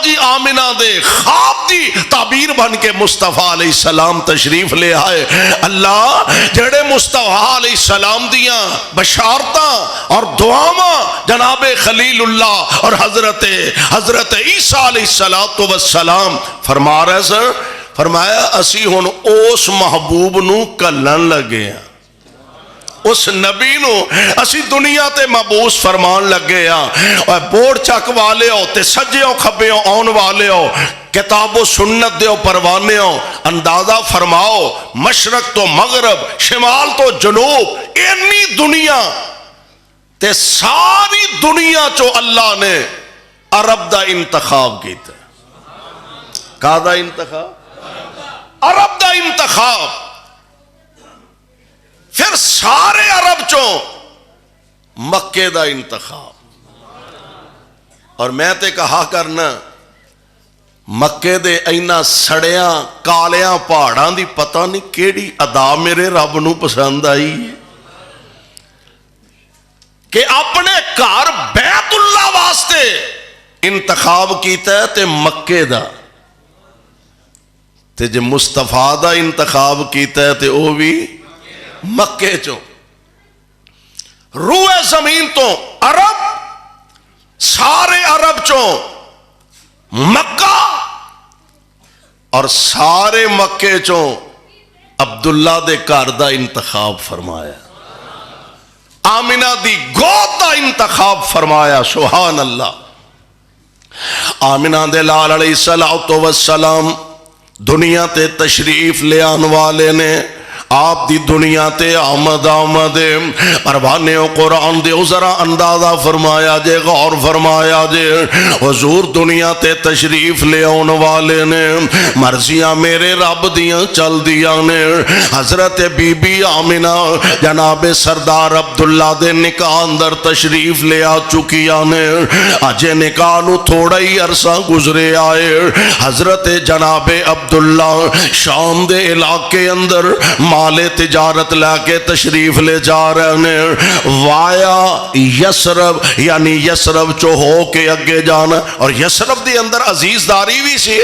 جی آمنہ دے خواب دی تعبیر بن کے مصطفیٰ علیہ السلام تشریف لے آئے۔ اللہ جڑے مصطفیٰ علیہ السلام دیاں بشارتاں اور دعاواں جناب خلیل اللہ اور حضرت عیسیٰ علیہ السلام فرما رہے سر، فرمایا اسی ہن اس محبوب نو کلن لگے ہیں، اس نبی نو اسی دنیا تے مبعوث فرمان لگے ہیں۔ بورڈ چک والے ہو تے سجیوں کھبیوں آن والے ہو، کتاب و سنت دیو پروانے ہو، اندازہ فرماؤ مشرق تو مغرب شمال تو جنوب اینی دنیا تے ساری دنیا چو اللہ نے عرب دا انتخاب کیتا ہے۔ کہا دا انتخاب؟ عرب دا انتخاب۔ پھر سارے عرب چوں مکے دا انتخاب۔ اور میں تے کہا کرنا مکے دے اینا سڑیاں کالیاں پہاڑاں دی پتہ نہیں کیڑی ادا میرے رب نو پسند آئی کہ اپنے گھر بیت اللہ واسطے انتخاب کیتا ہے تے مکے دا، تے جے مصطفیٰ دا انتخاب کیتا ہے تے او بھی مکے چوں۔ روح زمین تو عرب، سارے عرب چوں مکہ، اور سارے مکے چوں عبداللہ دے گھر دا انتخاب فرمایا، آمنہ دی گود دا انتخاب فرمایا۔ سبحان اللہ۔ آمنہ دے لال علیہ السلام دنیا تے تشریف لے آن والے نے آپ دی دنیا تے آمد پروانے و قرآن دے ذرا اندازہ فرمایا جے، غور فرمایا جے۔ حضور دنیا تے تشریف لے آن والے نے مرضیاں میرے رب دیاں چل دیاں نے۔ حضرت بی بی آمنہ جناب سردار عبداللہ دے نکاح اندر تشریف لے آ چکیاں نے، اجے نکاح نو تھوڑا ہی عرصہ گزرے آئے۔ حضرت جناب عبداللہ شام دے علاقے اندر مال تجارت لا کے تشریف لے جا رہے ہیں، وایا یسرب یعنی یسرب چو ہو کے اگے جانا، اور یسرب دی اندر عزیز داری بھی سی۔